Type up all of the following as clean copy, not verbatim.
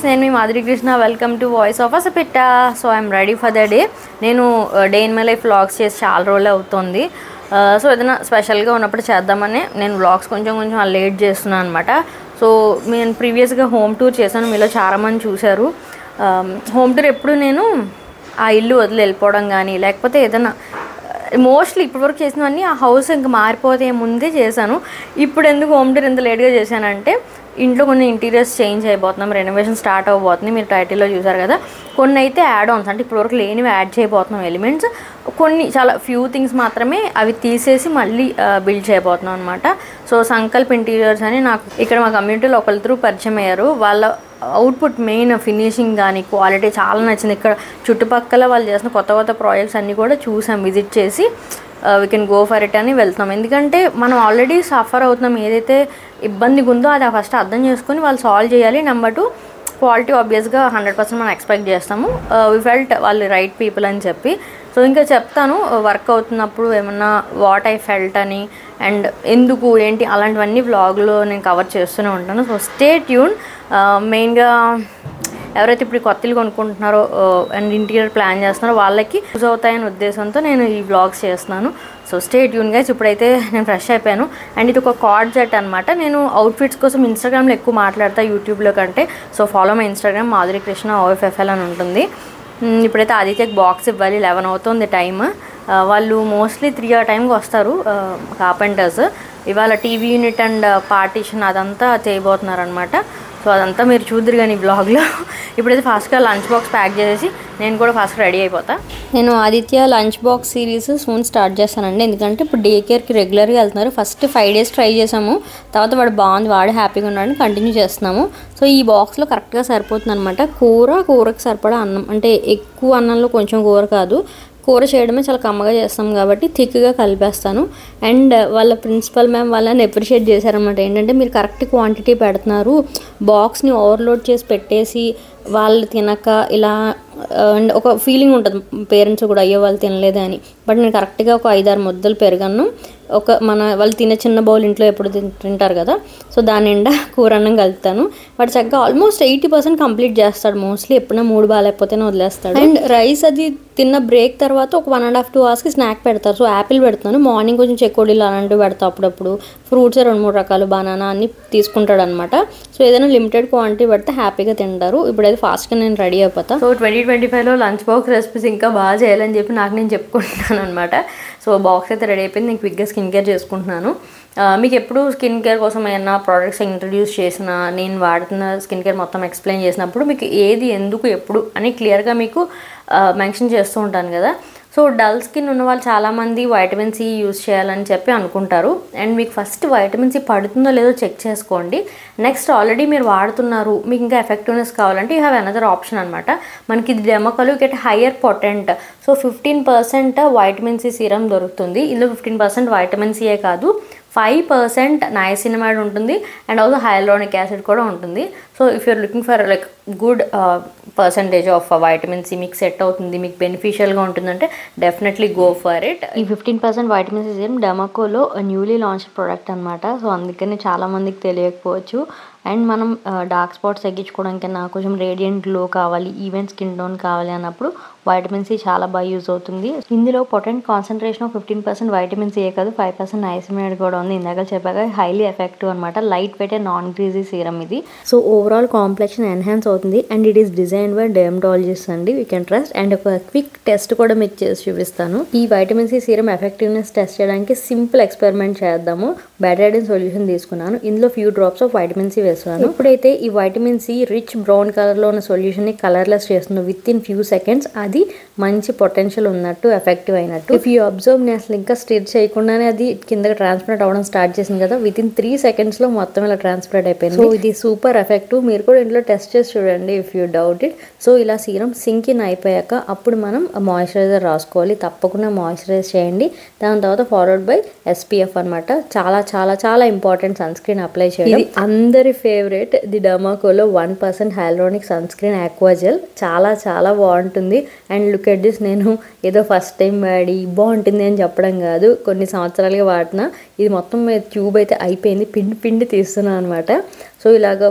Guys, నేను మీ Madhuri Krishna. Welcome to voice of అసపిట్ట. So I'm ready for the day. నేను day in my life vlogs చేసి చాలా రోజులు అవుతుంది. సో ఏదైనా స్పెషల్గా ఉన్నప్పుడు చేద్దామని నేను వ్లాగ్స్ కొంచెం లేట్ చేస్తున్నాను అనమాట. సో నేను ప్రీవియస్గా హోమ్ టూర్ చేశాను, మీలో చాలామంది చూశారు. హోమ్ టూర్ ఎప్పుడు నేను ఆ ఇల్లు వదిలి వెళ్ళిపోవడం కానీ లేకపోతే ఏదైనా మోస్ట్లీ ఇప్పటివరకు చేసినవన్నీ ఆ హౌస్ ఇంకా మారిపోతే ముందే చేశాను. ఇప్పుడు ఎందుకు హోమ్ టూర్ ఎంత లేట్గా చేశానంటే ఇంట్లో కొన్ని ఇంటీరియర్స్ చేంజ్ అయిపోతున్నాం, రెనోవేషన్ స్టార్ట్ అవ్వబోతుంది. మీరు టైటిల్లో చూసారు కదా. కొన్ని అయితే యాడ్ ఆన్స్ అంటే ఇప్పటివరకు లేనివి యాడ్ చేయబోతున్నాం ఎలిమెంట్స్. కొన్ని చాలా ఫ్యూ థింగ్స్ మాత్రమే అవి తీసేసి మళ్ళీ బిల్డ్ చేయబోతున్నాం అనమాట. సో సంకల్ప్ ఇంటీరియర్స్ అని నాకు ఇక్కడ మా కమ్యూనిటీలో ఒకరి త్రూ పరిచయం అయ్యారు. వాళ్ళ అవుట్పుట్ మెయిన్ ఫినిషింగ్ కానీ క్వాలిటీ చాలా నచ్చింది. ఇక్కడ చుట్టుపక్కల వాళ్ళు చేసిన కొత్త ప్రాజెక్ట్స్ అన్నీ కూడా చూసాం, విజిట్ చేసి we can go for it అని వెళ్తున్నాం. ఎందుకంటే మనం ఆల్రెడీ సఫర్ అవుతున్నాం, ఏదైతే ఇబ్బందిగా ఉందో అది ఫస్ట్ అర్థం చేసుకొని వాళ్ళు సాల్వ్ చేయాలి. నెంబర్ 2, క్వాలిటీ ఆబ్వియస్గా 100% మనం ఎక్స్పెక్ట్ చేస్తాము. వి ఫెల్ట్ వాళ్ళు రైట్ పీపుల్ అని చెప్పి. సో ఇంకా చెప్తాను వర్క్ అవుతున్నప్పుడు ఏమన్నా వాట్ ఐ ఫెల్ట్ అని అండ్ ఎందుకు ఏంటి అలాంటివన్నీ వ్లాగ్లో నేను కవర్ చేస్తూనే ఉంటాను. So stay tune. మెయిన్గా ఎవరైతే ఇప్పుడు కొత్త ఇల్లు కొనుక్కుంటున్నారో అండ్ ఇంటీరియర్ ప్లాన్ చేస్తున్నారో వాళ్ళకి యూజ్ అవుతాయనే ఉద్దేశంతో నేను ఈ వ్లాగ్స్ చేస్తున్నాను. So stay tune guys. ఇప్పుడైతే నేను ఫ్రెష్ అయిపోయాను అండ్ ఇది ఒక కార్డ్ సెట్ అనమాట. నేను అవుట్ఫిట్స్ కోసం ఇన్స్టాగ్రామ్లో ఎక్కువ మాట్లాడతా యూట్యూబ్లో కంటే. So follow my Instagram Madhuri Krishna OFFL అని ఉంటుంది. ఇప్పుడైతే ఆదిత్యకి బాక్స్ ఇవ్వాలి, 11 అవుతుంది టైమ్. వాళ్ళు మోస్ట్లీ 3 ఆ టైంకి వస్తారు కార్పెంటర్స్. ఇవాళ టీవీ యూనిట్ అండ్ పార్టీషన్ అదంతా చేయబోతున్నారు అనమాట. సో అదంతా మీరు చూద్దరు కానీ బ్లాగ్లో. ఇప్పుడైతే ఫాస్ట్గా లంచ్ బాక్స్ ప్యాక్ చేసేసి నేను కూడా ఫాస్ట్గా రెడీ అయిపోతా. నేను Aditya lunch box series soon start చేస్తానండి. ఎందుకంటే ఇప్పుడు డే కేర్కి రెగ్యులర్గా వెళ్తున్నారు. ఫస్ట్ 5 days ట్రై చేసాము, తర్వాత వాడు బాగుంది, వాడు హ్యాపీగా ఉన్నాడని కంటిన్యూ చేస్తున్నాము. సో ఈ బాక్స్లో కరెక్ట్గా సరిపోతుంది అనమాట. కూరకు సరిపడా అన్నం, అంటే ఎక్కువ అన్నంలో కొంచెం కూర కాదు, కూర చేయడమే చాలా కమ్మగా చేస్తాం కాబట్టి థిక్గా కలిపేస్తాను. అండ్ వాళ్ళ ప్రిన్సిపల్ మ్యామ్ వాళ్ళని అప్రిషియేట్ చేశారనమాట. ఏంటంటే మీరు కరెక్ట్ క్వాంటిటీ పెడుతున్నారు, బాక్స్ని ఓవర్లోడ్ చేసి పెట్టేసి వాళ్ళు తినక ఇలా అండ్ ఒక ఫీలింగ్ ఉంటుంది పేరెంట్స్ కూడా, అయ్యో వాళ్ళు తినలేదే అని. బట్ నేను కరెక్ట్గా ఒక 5-6 ముద్దలు పెరుగన్నం, ఒక వాళ్ళు తినే చిన్న బౌల్ ఇంట్లో ఎప్పుడు తింటారు కదా, సో దాని నిండా కూరన్నం కలుపుతాను. వాడు చక్కగా ఆల్మోస్ట్ 80% కంప్లీట్ చేస్తాడు. మోస్ట్లీ ఎప్పుడైనా మూడు బాగాలేకపోతేనే వదిలేస్తాడు. అండ్ రైస్ అది తిన్న బ్రేక్ తర్వాత ఒక 1.5-2 hours స్నాక్ పెడతారు. సో యాపిల్ పెడతాను, మార్నింగ్ కొంచెం చెకోడీలు అలాంటివి పెడతాను. అప్పుడప్పుడు ఫ్రూట్స్ 2-3 రకాలు, బనానా అన్ని తీసుకుంటాడు అనమాట. సో ఏదైనా లిమిటెడ్ క్వాంటిటీ పెడితే హ్యాపీగా తింటారు. ఇప్పుడైతే ఫాస్ట్గా నేను రెడీ అయిపోతా. సో 2025లో లంచ్ బాక్స్ రెసిపీస్ ఇంకా బాగా చేయాలని చెప్పి నాకు నేను చెప్పుకుంటున్నాను అనమాట. సో బాక్స్ అయితే రెడీ అయిపోయింది. నేను క్విక్గా స్కిన్ కేర్ చేసుకుంటున్నాను. మీకు ఎప్పుడు స్కిన్ కేర్ కోసం ఏమైనా ప్రోడక్ట్స్ ఇంట్రడ్యూస్ చేసినా, నేను వాడుతున్న స్కిన్ కేర్ మొత్తం ఎక్స్ప్లెయిన్ చేసినప్పుడు మీకు ఏది ఎందుకు ఎప్పుడు అని క్లియర్గా మీకు మెన్షన్ చేస్తూ ఉంటాను కదా. సో డల్ స్కిన్ ఉన్న వాళ్ళు చాలామంది వైటమిన్ సి యూజ్ చేయాలని చెప్పి అనుకుంటారు. అండ్ మీకు ఫస్ట్ వైటమిన్ సి పడుతుందో లేదో చెక్ చేసుకోండి. నెక్స్ట్ ఆల్రెడీ మీరు వాడుతున్నారు, మీకు ఇంకా ఎఫెక్టివ్నెస్ కావాలంటే యూ హ్యావ్ అనదర్ ఆప్షన్ అనమాట. మనకి ఇది డెమోకలు get higher potent. So 15% vitamin C serum దొరుకుతుంది. ఇందులో 15% వైటమిన్ సియే కాదు, 5% నైసినమైడ్ ఉంటుంది అండ్ ఆల్సో హైలోనిక్ యాసిడ్ కూడా ఉంటుంది. So if you're looking for like good percentage of vitamin C మీకు సెట్ అవుతుంది, మీకు బెనిఫిషియల్గా ఉంటుందంటే డెఫినెట్లీ గో ఫర్ ఇట్. ఈ 15% వైటమిన్ సి సీరం డెమోకోలో న్యూలీ లాంచ్ ప్రోడక్ట్ అనమాట. సో అందుకని చాలామందికి తెలియకపోవచ్చు. అండ్ మనం డార్క్ స్పాట్స్ తగ్గించుకోవడానికన్నా కొంచెం రేడియంట్ గ్లో కావాలి, ఈవెన్ స్కిన్ టోన్ కావాలి అన్నప్పుడు వైటమిన్ సి చాలా బాగా యూజ్ అవుతుంది. ఇందులో పొటెంట్ కాన్సన్ట్రేషన్ ఆఫ్ 15% వైటమిన్ సియే కాదు, 5% నైసినమైడ్ కూడా ఉంది. ఇందాక చెప్పాక హైలీ ఎఫెక్టివ్ అనమాట. Light weight and non greasy serum ఇది. సో ఓవరాల్ కాంప్లెక్షన్ ఎన్హాన్స్ అవుతుంది and it is design by dermatologist అండి, వీ కెన్ ట్రస్ట్. అండ్ ఒక క్విక్ టెస్ట్ కూడా మీకు చేసి చూపిస్తాను. ఈ vitamin C serum effectiveness test చేయడానికి సింపుల్ ఎక్స్పెరిమెంట్ చేద్దాము. బెటాడిన్ సొల్యూషన్ తీసుకున్నాను, ఇందులో few drops of vitamin C వేస్తున్నాను. ఇప్పుడైతే ఈ వైటమిన్ సి రిచ్ బ్రౌన్ కలర్లో ఉన్న సొల్యూషన్ని కలర్లెస్ చేస్తున్నాను. విత్ ఇన్ ఫ్యూ సెకండ్స్ అది మంచి పొటెన్షియల్ ఉన్నట్టు, ఎఫెక్టివ్ అయినట్టు. ఇఫ్ యూ అబ్జర్వ్, నేను అసలు ఇంకా స్టిర్ చేయకుండానే అది కిందకి ట్రాన్స్పరెంట్ అవ్వడం స్టార్ట్ చేసింది కదా, విత్ ఇన్ 3 secondsలో మొత్తం ఇలా ట్రాన్స్పరెంట్ అయిపోయింది. సో ఇది సూపర్ ఎఫెక్టివ్. మీరు కూడా ఇంట్లో టెస్ట్ చేసి చూడండి if you doubt it. So ఇలా సీరం సింక్ ఇన్ అయిపోయాక అప్పుడు మనం మాయిశ్చరైజర్ రాసుకోవాలి. తప్పకుండా మాయిశ్చరైజ్ చేయండి. దాని తర్వాత ఫాలోడ్ బై SPF అనమాట. చాలా చాలా చాలా ఇంపార్టెంట్ సన్ స్క్రీన్ అప్లై చేయడం. అందరి ఫేవరెట్ ది డర్మాకోలో 1% హైలోనిక్ సన్ స్క్రీన్ ఆక్వాజెల్. చాలా చాలా బాగుంటుంది. అండ్ లుక్ ఎట్ దిస్, నేను ఏదో ఫస్ట్ టైం వాడి బాగుంటుంది అని చెప్పడం కాదు, కొన్ని సంవత్సరాలుగా వాడినా. ఇది మొత్తం ట్యూబ్ అయితే అయిపోయింది, పిండి తీస్తున్నాను అనమాట. సో ఇలాగ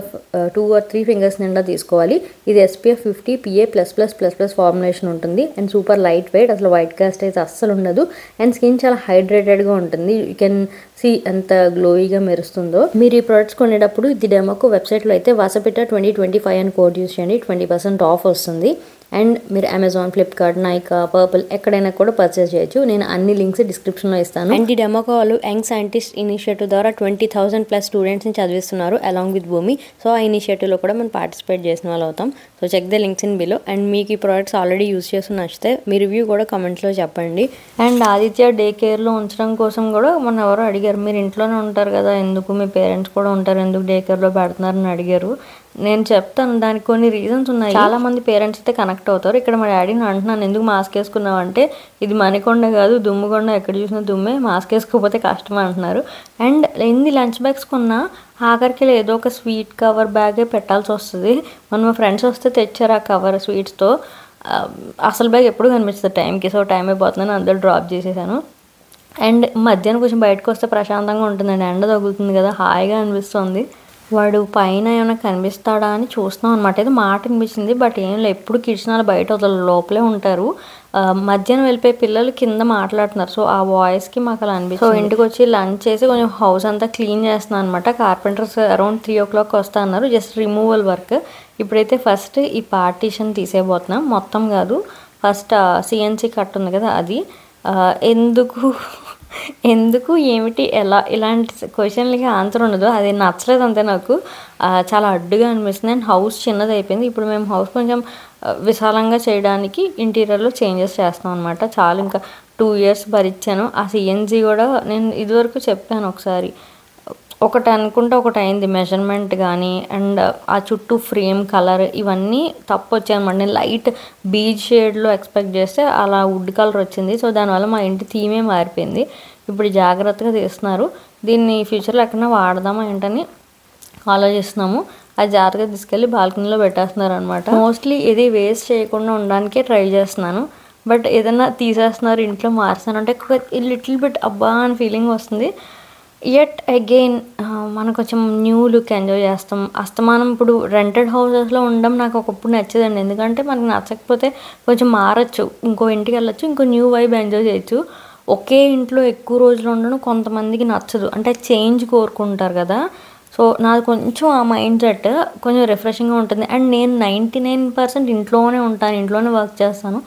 2 or 3 ఫింగర్స్ నిండా తీసుకోవాలి. ఇది SPF 50 PA++++ ఫార్ములేషన్ ఉంటుంది అండ్ సూపర్ లైట్ వెయిట్, అసలు వైట్ కాస్ట్ అయితే అస్సలు ఉండదు అండ్ స్కిన్ చాలా హైడ్రేటెడ్గా ఉంటుంది. యూ కెన్ సీ ఎంత గ్లోయిగా మెరుస్తుందో. మీరు ఈ ప్రొడక్ట్స్ కొనేటప్పుడు ఇది డెమోకు వెబ్సైట్లో అయితే వాసపిట్ట 2025 అని కోడ్ యూస్ చేయండి, 20% ఆఫ్ వస్తుంది. అండ్ మీరు అమెజాన్, ఫ్లిప్కార్ట్, నైకా, పర్పుల్ ఎక్కడైనా కూడా పర్చేస్ చేయొచ్చు. నేను అన్ని లింక్స్ డిస్క్రిప్షన్లో ఇస్తాను. అండ్ ఈ డెమోకో వాళ్ళు యంగ్ సైంటిస్ట్ ఇనిషియేటివ్ ద్వారా 20,000+ స్టూడెంట్స్ని చదివిస్తున్నారు అలాంగ్ విత్ భూమి. సో ఆ ఇనిషియేటివ్లో కూడా మనం పార్టిసిపేట్ చేసిన వాళ్ళు అవుతాం. So check the links in below. And మీకు ఈ ప్రోడక్ట్స్ ఆల్రెడీ యూస్ చేసి నచ్చితే మీ రివ్యూ కూడా కమెంట్స్లో చెప్పండి. అండ్ ఆదిత్య డే కేర్లో ఉంచడం కోసం కూడా మొన్న ఎవరో అడిగారు, మీరు ఇంట్లోనే ఉంటారు కదా, ఎందుకు మీ పేరెంట్స్ కూడా ఉంటారు, ఎందుకు డే కేర్లో పెడుతున్నారని అడిగారు. నేను చెప్తాను, దానికి కొన్ని రీజన్స్ ఉన్నాయి. చాలా మంది పేరెంట్స్ అయితే కనెక్ట్ అవుతారు. ఇక్కడ మా డాడీని అంటున్నాను, ఎందుకు మాస్క్ వేసుకున్నావు అంటే, ఇది మణికొండ కాదు దుమ్ముకొండ, ఎక్కడ చూసినా దుమ్మే, మాస్క్ వేసుకోకపోతే కష్టం అంటున్నారు. అండ్ ఎన్ని లంచ్ బ్యాగ్స్ కొన్నా ఆఖరికి ఏదో ఒక స్వీట్ కవర్ బ్యాగే పెట్టాల్సి వస్తుంది. మా ఫ్రెండ్స్ వస్తే తెచ్చారు ఆ కవర్ స్వీట్స్తో. అసలు బ్యాగ్ ఎప్పుడు కనిపిస్తుంది టైంకి. సో టైం అయిపోతుందని అందరూ డ్రాప్ చేసేసాను. అండ్ మధ్యాహ్నం కొంచెం బయటకు వస్తే ప్రశాంతంగా ఉంటుందండి, ఎండ తగులుతుంది కదా, హాయిగా అనిపిస్తుంది. వాడు పైన ఏమైనా కనిపిస్తాడా అని చూస్తున్నాం అనమాట. ఏదో మాట అనిపించింది, బట్ ఏం లేదు, ఎప్పుడు కిడ్స్నాలు బయట వదలరు, లోపలే ఉంటారు. మధ్యాహ్నం వెళ్ళిపోయి పిల్లలు కింద మాట్లాడుతున్నారు. సో ఆ వాయిస్కి మాకు అలా అనిపిస్తుంది. సో ఇంటికి వచ్చి లంచ్ చేసి కొంచెం హౌస్ అంతా క్లీన్ చేస్తున్నాను అనమాట. కార్పెంటర్స్ అరౌండ్ 3 o'clock వస్తా అన్నారు, జస్ట్ రిమూవల్ వర్క్. ఇప్పుడైతే ఫస్ట్ ఈ పార్టీషన్ తీసేయబోతున్నాం, మొత్తం కాదు, ఫస్ట్ CNC కట్ ఉంది కదా అది. ఎందుకు ఏమిటి ఎలా ఇలాంటి క్వశ్చన్లకి ఆన్సర్ ఉండదు, అది నచ్చలేదు అంతే నాకు. చాలా అడ్డుగా అనిపిస్తుంది. అండ్ హౌస్ చిన్నది అయిపోయింది. ఇప్పుడు మేము హౌస్ కొంచెం విశాలంగా చేయడానికి ఇంటీరియర్లో చేంజెస్ చేస్తాం అనమాట. చాలా ఇంకా 2 years భరించాను. ఆ CNC కూడా నేను ఇదివరకు చెప్పాను ఒకసారి, ఒకటి అనుకుంటే ఒకటి అయింది మెజర్మెంట్ కానీ, అండ్ ఆ చుట్టూ ఫ్రేమ్ కలర్ ఇవన్నీ తప్పు వచ్చాయన్నమాట. నేను లైట్ బీచ్ షేడ్లో ఎక్స్పెక్ట్ చేస్తే అలా వుడ్ కలర్ వచ్చింది. సో దానివల్ల మా ఇంటి థీమే మారిపోయింది. ఇప్పుడు జాగ్రత్తగా తీస్తున్నారు. దీన్ని ఫ్యూచర్లో ఎక్కడైనా వాడదామా ఏంటని ఆలోచిస్తున్నాము. అది జాగ్రత్తగా తీసుకెళ్ళి బాల్కనీలో పెట్టేస్తున్నారు అనమాట. మోస్ట్లీ ఇది వేస్ట్ చేయకుండా ఉండడానికే ట్రై చేస్తున్నాను. బట్ ఏదైనా తీసేస్తున్నారు ఇంట్లో మార్చాను అంటే లిటిల్ బిట్ అబ్బా అని ఫీలింగ్ వస్తుంది. యట్ అగైన్ మనం కొంచెం న్యూ లుక్ ఎంజాయ్ చేస్తాం. అస్తమానం ఇప్పుడు రెంటెడ్ హౌసెస్లో ఉండడం నాకు ఒకప్పుడు నచ్చేదండి, ఎందుకంటే మనకు నచ్చకపోతే కొంచెం మారచ్చు, ఇంకో ఇంటికి వెళ్ళొచ్చు, ఇంకో న్యూ వైబ్ ఎంజాయ్ చేయొచ్చు. ఒకే ఇంట్లో ఎక్కువ రోజులు ఉండడం కొంతమందికి నచ్చదు, అంటే చేంజ్ కోరుకుంటారు కదా. సో నాది కొంచెం ఆ మైండ్ సెట్ కొంచెం రిఫ్రెషింగ్గా ఉంటుంది. అండ్ నేను 99% ఇంట్లోనే ఉంటాను, ఇంట్లోనే వర్క్ చేస్తాను.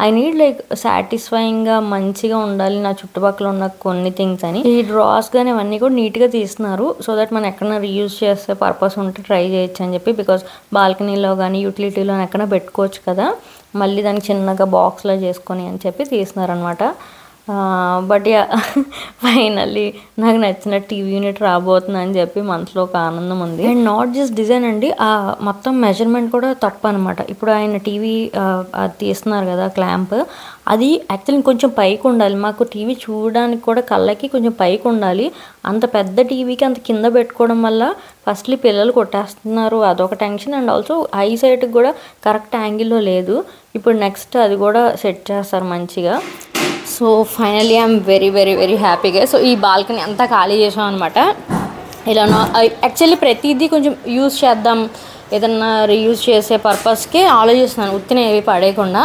ఐ నీడ్ లైక్ సాటిస్ఫైయింగ్గా మంచిగా ఉండాలి నా చుట్టుపక్కల ఉన్న కొన్ని థింగ్స్ అని. ఈ డ్రాస్ కానీ అవన్నీ కూడా నీట్గా తీస్తున్నారు, సో దట్ మనం ఎక్కడైనా రీయూజ్ చేస్తే పర్పస్ ఉంటే ట్రై చేయొచ్చు అని చెప్పి. బికాస్ బాల్కనీలో కానీ యూటిలిటీలో ఎక్కడైనా పెట్టుకోవచ్చు కదా, మళ్ళీ దానికి చిన్నగా బాక్స్లో చేసుకొని అని చెప్పి తీస్తున్నారు అనమాట. బట్ ఫైనల్లీ నాకు నచ్చిన టీవీ యూనిట్ రాబోతుంది అని చెప్పి మనసులో ఒక ఆనందం ఉంది. అండ్ నాట్ జస్ట్ డిజైన్ అండి, ఆ మొత్తం మెజర్మెంట్ కూడా తప్పు అనమాట. ఇప్పుడు ఆయన టీవీ అది తీస్తున్నారు కదా క్లాంప్, అది యాక్చువల్లీ కొంచెం పైకి ఉండాలి. మాకు టీవీ చూడడానికి కూడా కళ్ళకి కొంచెం పైకి ఉండాలి. అంత పెద్ద టీవీకి అంత కింద పెట్టుకోవడం వల్ల ఫస్ట్లీ పిల్లలు కొట్టేస్తున్నారు, అదొక టెన్షన్. అండ్ ఆల్సో ఐ సైట్కి కూడా కరెక్ట్ యాంగిల్లో లేదు. ఇప్పుడు నెక్స్ట్ అది కూడా సెట్ చేస్తారు మంచిగా. So finally I'm very very very హ్యాపీగా. సో ఈ బాల్కనీ అంతా ఖాళీ చేసాం అనమాట. ఇలానో యాక్చువల్లీ ప్రతిదీ కొంచెం యూజ్ చేద్దాం, ఏదన్నా రీయూజ్ చేసే పర్పస్కి ఆలోచిస్తున్నాను, ఉత్తిన ఏవి పడేయకుండా.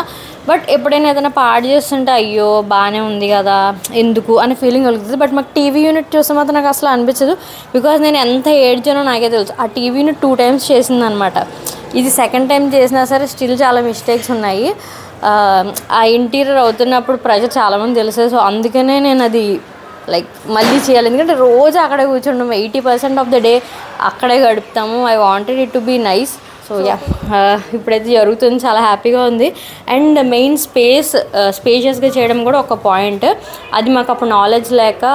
బట్ ఎప్పుడైనా ఏదైనా పాడు చేస్తుంటే అయ్యో బాగానే ఉంది కదా ఎందుకు అనే ఫీలింగ్ కలుగుతుంది. బట్ మాకు టీవీ యూనిట్ చూస్తే మాత్రం నాకు అసలు అనిపించదు, బికాజ్ నేను ఎంత ఏడ్చానో నాకే తెలుసు. ఆ టీవీ యూనిట్ 2 times చేసిందనమాట, ఇది 2nd time చేసినా సరే స్టిల్ చాలా మిస్టేక్స్ ఉన్నాయి. ఆ ఇంటీరియర్ అవుతున్నప్పుడు ప్రెజర్ చాలామంది తెలుసు. సో అందుకనే నేను అది లైక్ మళ్ళీ చేయాలి, ఎందుకంటే రోజు అక్కడే కూర్చుంటాము, 80% ఆఫ్ ద డే అక్కడే గడుపుతాము. I wanted it to be nice. So ఇప్పుడైతే జరుగుతుంది, చాలా హ్యాపీగా ఉంది. అండ్ మెయిన్ స్పేషియస్గా చేయడం కూడా ఒక పాయింట్. అది మాకు అప్పుడు నాలెడ్జ్ లేక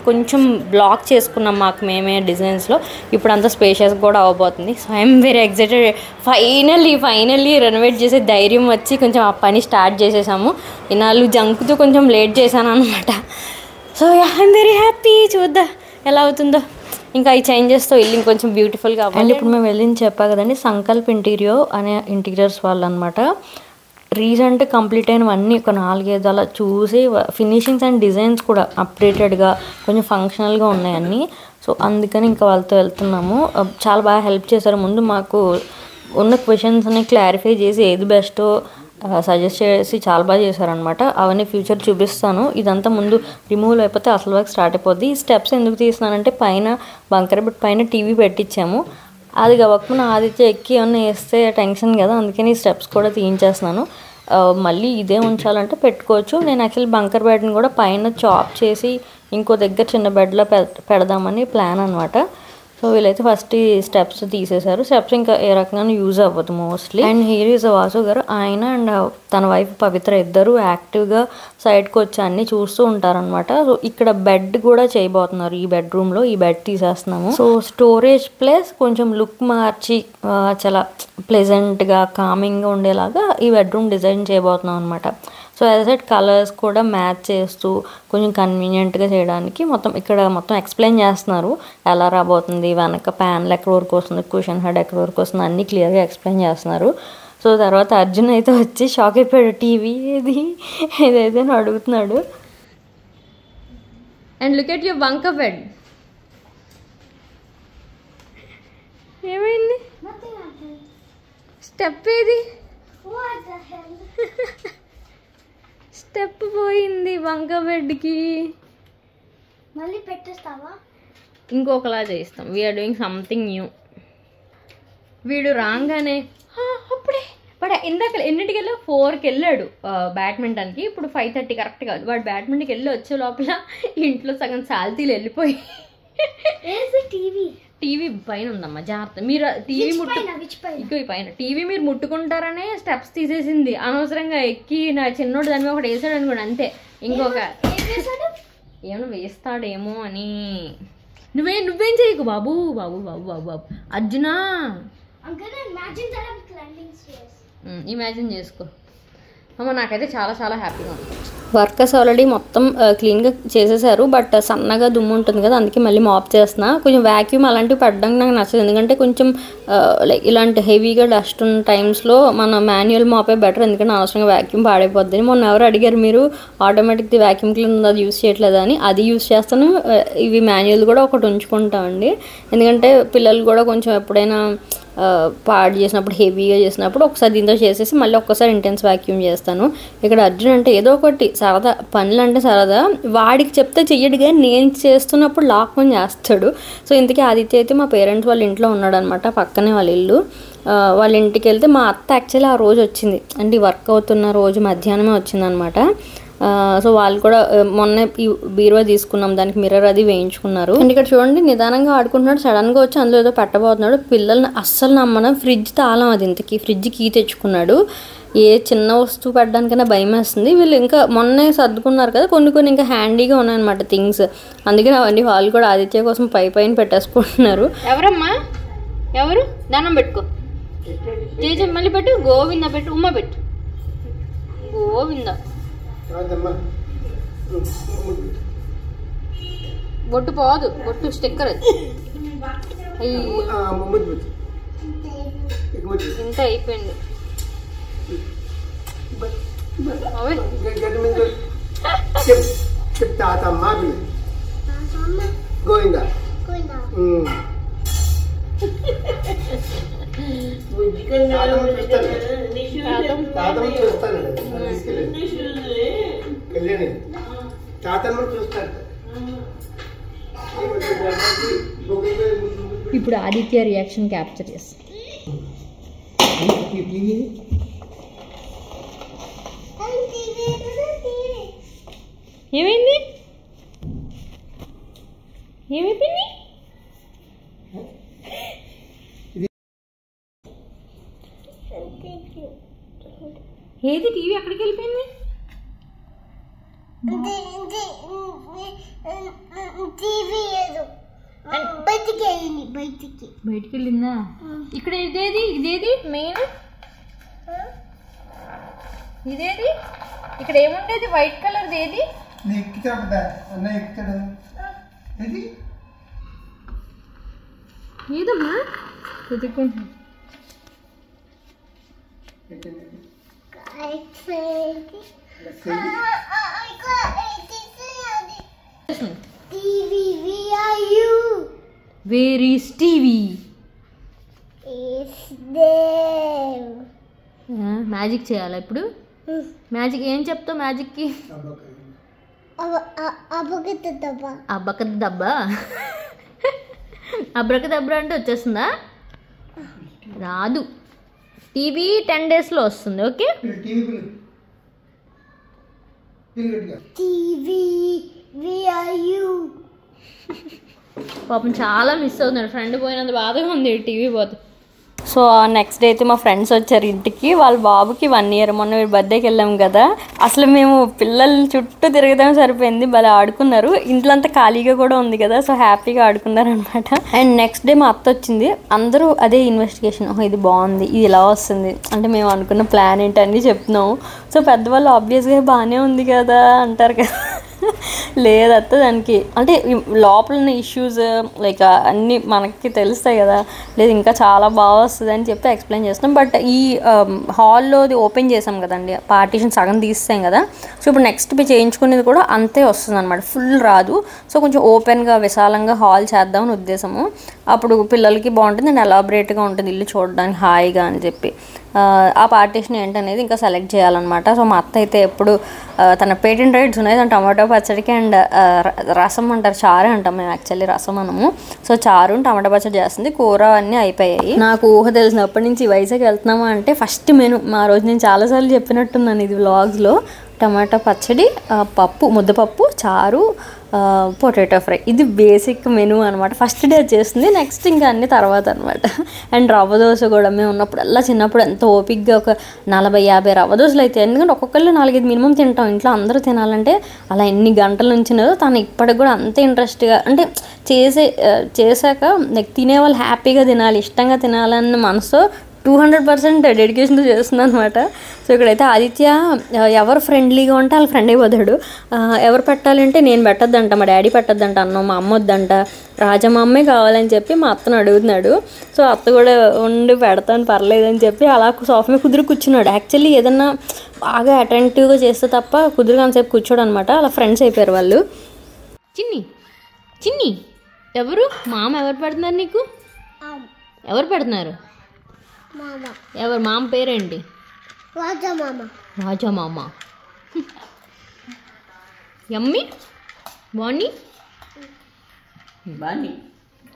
కొంచెం బ్లాక్ చేసుకున్నాం మాకు మేమే డిజైన్స్లో. ఇప్పుడు అంతా స్పేషియస్ కూడా అవ్వబోతుంది. So I'm very excited. Finally renovate చేసే ధైర్యం వచ్చి కొంచెం ఆ పని స్టార్ట్ చేసేసాము. ఇన్నాళ్ళు జంకుతూ కొంచెం లేట్ చేశాను అనమాట. So I'm very happy. చూద్దాం ఎలా అవుతుందో. ఇంకా ఈ చేంజెస్తో ఇల్లు ఇంకొంచెం బ్యూటిఫుల్గా అవ్వాలి. అండ్ ఇప్పుడు మేము వెళ్ళింది చెప్పా కదండి, సంకల్ప్ ఇంటీరియర్ అనే ఇంటీరియర్స్ వాళ్ళు అనమాట. రీసెంట్ కంప్లీట్ అయినవన్నీ ఒక 4-5 అలా చూసి ఫినిషింగ్స్ అండ్ డిజైన్స్ కూడా అప్డేటెడ్గా కొంచెం ఫంక్షనల్గా ఉన్నాయన్నీ. సో అందుకని ఇంకా వాళ్ళతో వెళ్తున్నాము. చాలా బాగా హెల్ప్ చేశారు. ముందు మాకు ఉన్న క్వశ్చన్స్ని క్లారిఫై చేసి ఏది బెస్టో సజెస్ట్ చేసి చాలా బాగా చేశారనమాట. అవన్నీ ఫ్యూచర్ చూపిస్తాను. ఇదంతా ముందు రిమూవ్ అయిపోతే అసలు వర్క్ స్టార్ట్ అయిపోద్ది. ఈ స్టెప్స్ ఎందుకు తీస్తున్నానంటే పైన బంకర్ బెడ్ పైన టీవీ పెట్టించాము. అది గవక్కున ఆదిత్య ఎక్కి ఏమన్నా వేస్తే టెన్షన్ కదా, అందుకని ఈ స్టెప్స్ కూడా తీయించేస్తున్నాను. మళ్ళీ ఇదే ఉంచాలంటే పెట్టుకోవచ్చు. నేను యాక్చువల్లీ బంకర్ బెడ్ని కూడా పైన చాప్ చేసి ఇంకో దగ్గర చిన్న బెడ్లో పెడదామని ప్లాన్ అనమాట. సో వీళ్ళైతే ఫస్ట్ ఈ స్టెప్స్ తీసేశారు. స్టెప్స్ ఇంకా ఏ రకంగా యూజ్ అవ్వదు mostly. And here is Vasu గారు. ఆయన అండ్ తన వైఫ్ పవిత్ర ఇద్దరు యాక్టివ్గా సైడ్కి వచ్చి అన్నీ చూస్తూ ఉంటారనమాట. సో ఇక్కడ బెడ్ కూడా చేయబోతున్నారు ఈ బెడ్రూమ్లో. ఈ బెడ్ తీసేస్తున్నాము. సో స్టోరేజ్ ప్లస్ కొంచెం లుక్ మార్చి చాలా ప్లెజెంట్గా కామింగ్గా ఉండేలాగా ఈ బెడ్రూమ్ డిజైన్ చేయబోతున్నాం అనమాట. సో యాజ్ ఎట్ కలర్స్ కూడా మ్యాచ్ చేస్తూ కొంచెం కన్వీనియంట్గా చేయడానికి ఇక్కడ మొత్తం ఎక్స్ప్లెయిన్ చేస్తున్నారు ఎలా రాబోతుంది, వెనక ప్యాన్లు ఎక్కడి వరకు వస్తుంది, కుషన్ హెడ్ ఎక్కడి వరకు వస్తుంది, అన్నీ క్లియర్గా ఎక్స్ప్లెయిన్ చేస్తున్నారు. సో తర్వాత అర్జున్ అయితే వచ్చి షాక్ అయిపోయాడు. టీవీ ఏదైతే అని అడుగుతున్నాడు. And look at your bunker bed. ఏమైంది? స్టెప్ ఏది? స్టెప్ పోయింది బంకర్ బెడ్కి. మళ్ళీ పెట్టేస్తావా? ఇంకొకలా చేస్తాం. We're doing something new. వీడు రాగానే అప్పుడే వాడు ఇందాక ఎన్నింటికి వెళ్ళా 4కి వెళ్ళాడు బ్యాడ్మింటన్కి. ఇప్పుడు 5:30 కరెక్ట్ కాదు. వాడు బ్యాడ్మింటన్కి వెళ్ళి వచ్చే లోపల ఇంట్లో సగం సాల్తీలు వెళ్ళిపోయి టీవీ పైన ఉందమ్మా, జాగ్రత్త. మీరు టీవీ ఇంకో పైన టీవీ మీరు ముట్టుకుంటారనే స్టెప్స్ తీసేసింది అనవసరంగా. ఎక్కి నా చిన్నోడు దాని మీద ఒకటి వేసాడు అనుకోండి, అంతే. ఇంకొక ఏమన్నా వేస్తాడేమో అని. నువ్వేం చేయకు బాబు బాబు బాబు బాబు బాబు అర్జునా. ఇమాజిన్ చేసుకో అమ్మ. నాకైతే చాలా చాలా హ్యాపీగా ఉంది. వర్కర్స్ ఆల్రెడీ మొత్తం క్లీన్గా చేసేసారు. బట్ సన్నగా దుమ్ము ఉంటుంది కదా, అందుకే మళ్ళీ మాప్ చేస్తున్నా. కొంచెం వ్యాక్యూమ్ అలాంటివి పడడానికి నాకు నచ్చదు. ఎందుకంటే కొంచెం లైక్ ఇలాంటి హెవీగా డస్ట్ ఉన్న టైమ్స్లో మన మాన్యువల్ మాపే బెటర్. ఎందుకంటే అనవసరంగా వ్యాక్యూమ్ పాడైపోద్ది. మొన్న ఎవరు అడిగారు మీరు ఆటోమేటిక్ది వ్యాక్యూమ్ క్లీన్ ఉంది అది యూస్ చేయట్లేదు అని. అది యూస్ చేస్తాను. ఇవి మాన్యువల్ కూడా ఒకటి ఉంచుకుంటామండి. ఎందుకంటే పిల్లలు కూడా కొంచెం ఎప్పుడైనా పాడు చేసినప్పుడు హెవీగా చేసినప్పుడు ఒకసారి దీంతో చేసేసి మళ్ళీ ఒక్కసారి ఇంటెన్స్ వ్యాక్యూమ్ చేస్తాను. ఇక్కడ అర్జున్ అంటే ఏదో ఒకటి సరదా, పనులు అంటే సరదా. వాడికి చెప్తే చెయ్యడు కానీ నేను చేస్తున్నప్పుడు లాక్కొని చేస్తాడు. సో ఇంతకీ ఆదిత్య అయితే మా పేరెంట్స్ వాళ్ళ ఇంట్లో ఉన్నాడు అనమాట, పక్కనే వాళ్ళ ఇల్లు. వాళ్ళ ఇంటికి వెళ్తే మా అత్త యాక్చువల్లీ ఆ రోజు వచ్చింది, అంటే వర్క్ అవుతున్న రోజు మధ్యాహ్నమే వచ్చిందనమాట. సో వాళ్ళు కూడా మొన్న బీరువా తీసుకున్నాం, దానికి మిర్రర్ అది వేయించుకున్నారు. అండ్ ఇక్కడ చూడండి నిదానంగా ఆడుకుంటున్నాడు. సడన్గా వచ్చి అందులో ఏదో పెట్టబోతున్నాడు. పిల్లల్ని అస్సలు నమ్మడం. ఫ్రిడ్జ్ తాళం అది, ఇంతకీ ఫ్రిడ్జ్ కీ తెచ్చుకున్నాడు. ఏ చిన్న వస్తువు పెట్టడానికైనా భయం వేస్తుంది. వీళ్ళు ఇంకా మొన్నే సర్దుకున్నారు కదా, కొన్ని ఇంకా హ్యాండీగా ఉన్నాయన్నమాట థింగ్స్. అందుకని అవన్నీ వాళ్ళు కూడా ఆదిత్య కోసం పైన పెట్టేసుకుంటున్నారు. ఎవరమ్మా ఎవరు? దండం పెట్టుకో. జేజే మళ్ళీ పెట్టు. గోవింద పెట్టు. ఉమ్మ పెట్టు. గోవింద. బొట్టు పోదు, బొట్టు స్టిక్కర్ అది. ఇంత అయిపోయింది. ఇప్పుడు ఆదిత్య రియాక్షన్ క్యాప్చర్ చేస్తా. ఏమైంది? ఏమైపోయింది? ఏది టీవీ ఎక్కడికి వెళ్ళిపోయింది? బయటికి వెళ్ళిందా? ఇక్కడ ఇదేది మెయిన్? ఇదేది? ఇక్కడ ఏముండేది వైట్ కలర్? ఏది ఏదమ్మా? Where is TV? మ్యాజిక్ చేయాలా ఇప్పుడు? మ్యాజిక్ ఏం చెప్తావు మ్యాజిక్కి? అబ్బక దబ్బా అబ్రక దబ్బా అంటే వచ్చేస్తుందా? రాదు. టీవీ 10 daysలో వస్తుంది. ఓకే పాపం చాలా మిస్ అవుతున్నాడు. ఫ్రెండ్ పోయినంత బాధగా ఉంది టీవీ పోతే. సో నెక్స్ట్ డే అయితే మా ఫ్రెండ్స్ వచ్చారు ఇంటికి. వాళ్ళ బాబుకి 1 year. మొన్న బర్త్డేకి వెళ్ళాం కదా, అసలు మేము పిల్లల చుట్టూ తిరగడం సరిపోయింది. భలే ఆడుకున్నారు. ఇంట్లో అంతా ఖాళీగా కూడా ఉంది కదా, సో హ్యాపీగా ఆడుకున్నారు అనమాట. అండ్ నెక్స్ట్ డే మా అత్త వచ్చింది. అందరూ అదే ఇన్వెస్టిగేషన్, ఇది బాగుంది, ఇది ఇలా వస్తుంది అంటే మేము అనుకున్న ప్లాన్ ఏంటని చెప్తున్నాం. సో పెద్దవాళ్ళు ఆబ్వియస్గా బాగానే ఉంది కదా అంటారు కదా. లేదత్త దానికి అంటే లోపల ఉన్న ఇష్యూస్ లైక్ అన్నీ మనకి తెలుస్తాయి కదా, లేదు ఇంకా చాలా బాగా వస్తుంది అని చెప్పి ఎక్స్ప్లెయిన్ చేస్తున్నాం. బట్ ఈ హాల్లోది ఓపెన్ చేసాం కదండి, పార్టీషన్ సగం తీస్తాం కదా, సో ఇప్పుడు నెక్స్ట్ చేయించుకునేది కూడా అంతే వస్తుంది అనమాట, ఫుల్ రాదు. సో కొంచెం ఓపెన్గా విశాలంగా హాల్ చేద్దామని ఉద్దేశము. అప్పుడు పిల్లలకి బాగుంటుంది అండ్ ఎలాబరేట్గా ఉంటుంది ఇల్లు చూడడానికి హాయిగా అని చెప్పి. ఆ పార్టీషన్ ఏంటనేది ఇంకా సెలెక్ట్ చేయాలన్నమాట. సో మా అత్త అయితే ఎప్పుడు తన పేటెంట్ రైట్స్ ఉన్నాయి, తన టమాటో పచ్చడికి అండ్ రసం అంటారు, చారు అంటాం మేము యాక్చువల్లీ, రసం అనము. సో చారు టమాటో పచ్చడి చేస్తుంది. కూర అన్నీ అయిపోయాయి. నాకు ఊహ తెలిసినప్పటి నుంచి వైజాగ్ వెళ్తున్నామా అంటే ఫస్ట్ మెను మా రోజు నేను చాలాసార్లు చెప్పినట్టున్నాను ఇది వ్లాగ్స్లో, టమాటా పచ్చడి, పప్పు, ముద్దపప్పు, చారు, పొటాటో ఫ్రై. ఇది బేసిక్ మెనూ అనమాట. ఫస్ట్ డే చేస్తుంది, నెక్స్ట్ ఇంకా అన్ని తర్వాత అనమాట. అండ్ రవ్వ దోశ కూడా మేము ఉన్నప్పుడల్లా చిన్నప్పుడు ఎంతో ఓపిక్గా ఒక 40-50 రవ్వ దోశలు అయితే, ఎందుకంటే ఒక్కొక్కళ్ళు 4-5 మినిమం తింటాం ఇంట్లో, అందరూ తినాలంటే అలా ఎన్ని గంటల నుంచినదో తను ఇప్పటికి కూడా అంతే ఇంట్రెస్ట్గా అంటే చేశాక తినేవాళ్ళు హ్యాపీగా తినాలి, ఇష్టంగా తినాలన్న మనసు 200% డెడికేషన్తో చేస్తుంది అనమాట. సో ఇక్కడైతే ఆదిత్య ఎవరు ఫ్రెండ్లీగా ఉంటే వాళ్ళ ఫ్రెండ్ అయిపోతాడు. ఎవరు పెట్టాలంటే నేను పెట్టద్దంట, మా డాడీ పెట్టద్దంట అన్నం, మా అమ్మ వద్దంట, రాజా మా అమ్మే కావాలని చెప్పి మా అత్తను అడుగుతున్నాడు. సో అత్త కూడా ఉండి పెడతాను పర్లేదని చెప్పి అలా సోఫా మీద కుదురు కూర్చున్నాడు. యాక్చువల్లీ ఏదన్నా బాగా అటెంటివ్గా చేస్తే తప్ప కుదురుగా అంతసేపు కూర్చోడు అనమాట. అలా ఫ్రెండ్స్ అయిపోయారు వాళ్ళు. చిన్ని ఎవరు మామ ఎవరు పెడుతున్నారు నీకు? ఎవరు పెడుతున్నారు? ఎవరు మామ పేరేంటి? రాజా మామ. యమ్మీ బాండి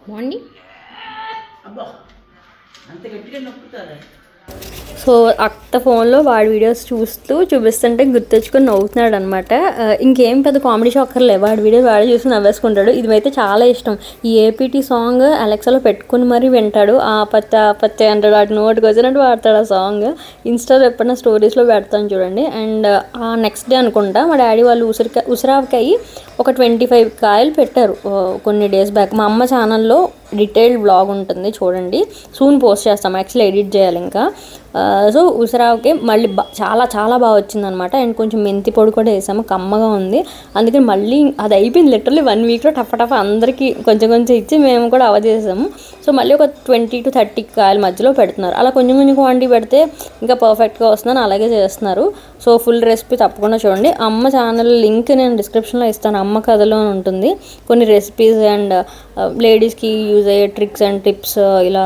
బాండి. సో అత్త ఫోన్లో వాడి వీడియోస్ చూపిస్తుంటే గుర్తొచ్చుకొని నవ్వుతున్నాడు అనమాట. ఇంకేం పెద్ద కామెడీ షాకర్లే, వాడి వీడియోస్ వాడే చూసి నవ్వేసుకుంటాడు. ఇది అయితే చాలా ఇష్టం. ఈ ఏపీటీ సాంగ్ అలెక్సాలో పెట్టుకుని మరీ వింటాడు. ఆ పత్తే అంటాడు, వాటి నోటికి వచ్చినట్టు వాడతాడు ఆ సాంగ్. ఇన్స్టాలో ఎప్పుడైనా స్టోరీస్లో పెడతాను చూడండి. అండ్ ఆ నెక్స్ట్ డే అనుకుంటా మా డాడీ వాళ్ళు ఉసిరావకాయ ఒక 25 కాయలు పెట్టారు కొన్ని డేస్ బ్యాక్. మా అమ్మ ఛానల్లో డీటెయిల్డ్ బ్లాగ్ ఉంటుంది చూడండి, సూన్ పోస్ట్ చేస్తాం, యాక్చువల్లీ ఎడిట్ చేయాలి ఇంకా. సో ఉసిరావకాయ మళ్ళీ చాలా చాలా బాగా వచ్చిందనమాట. అండ్ కొంచెం మెంతి పొడి కూడా వేసాము, కమ్మగా ఉంది. అందుకని మళ్ళీ అది అయిపోయింది లిటరల్లీ 1 weekలో టఫ అందరికీ కొంచెం కొంచెం ఇచ్చి మేము కూడా అవజేసాము. సో మళ్ళీ ఒక 20 to 30 కాయల మధ్యలో పెడుతున్నారు. అలా కొంచెం కొంచెం క్వాంటిటీ పెడితే ఇంకా పర్ఫెక్ట్గా వస్తుందని అలాగే చేస్తున్నారు. సో ఫుల్ రెసిపీ తప్పకుండా చూడండి. అమ్మ ఛానల్ లింక్ నేను డిస్క్రిప్షన్లో ఇస్తాను, అమ్మ కథలో ఉంటుంది. కొన్ని రెసిపీస్ అండ్ లేడీస్కి యూజ్ అయ్యే ట్రిక్స్ అండ్ టిప్స్, ఇలా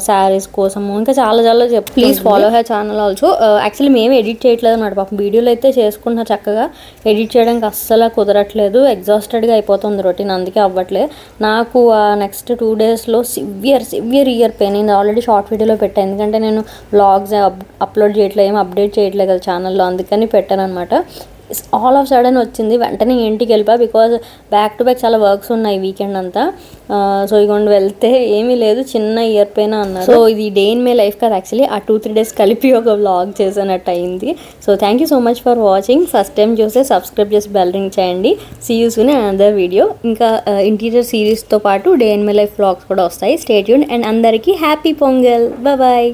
శారీస్ కోసము ఇంకా చాలా చాలా please follow her channel also. Actually మేము ఎడిట్ చేయట్లేదు అన్నమాట, పాపం వీడియోలు అయితే చేసుకుంటున్నా చక్కగా, ఎడిట్ చేయడానికి అస్సలు కుదరట్లేదు, ఎగ్జాస్టెడ్గా అయిపోతుంది రొటీన్, అందుకే అవ్వట్లేదు. నాకు నెక్స్ట్ 2 daysలో సివియర్ ఇయర్ పెయిన్ అయింది. ఆల్రెడీ షార్ట్ వీడియోలో పెట్టాను, ఎందుకంటే నేను వ్లాగ్స్ అప్లోడ్ చేయట్లేదు, ఏం అప్డేట్ చేయట్లేదు కదా ఛానల్లో, అందుకని పెట్టాను అనమాట. ఆల్ ఆఫ్ సడన్ వచ్చింది, వెంటనే ఇంటికి వెళ్ళిపా, బికాజ్ బ్యాక్ టు బ్యాక్ చాలా వర్క్స్ ఉన్నాయి వీకెండ్ అంతా. సో ఇగోండి వెళ్తే ఏమీ లేదు, చిన్న ఇయర్ పెయిన్ అన్నారు. సో ఇది డే ఇన్ మై లైఫ్ కదా, యాక్చువల్లీ ఆ 2-3 days కలిపి ఒక వ్లాగ్ చేసినట్టు అయింది. So thank you so much for watching. First time చూస్తే సబ్స్క్రైబ్ చేసి బెల్ రింగ్ చేయండి. See you soon in another video. ఇంకా ఇంటీరియర్ సిరీస్తో పాటు day in my life vlogs కూడా వస్తాయి. స్టే ట్యూన్డ్ అండ్ అందరికీ హ్యాపీ పొంగల్. బాయ్.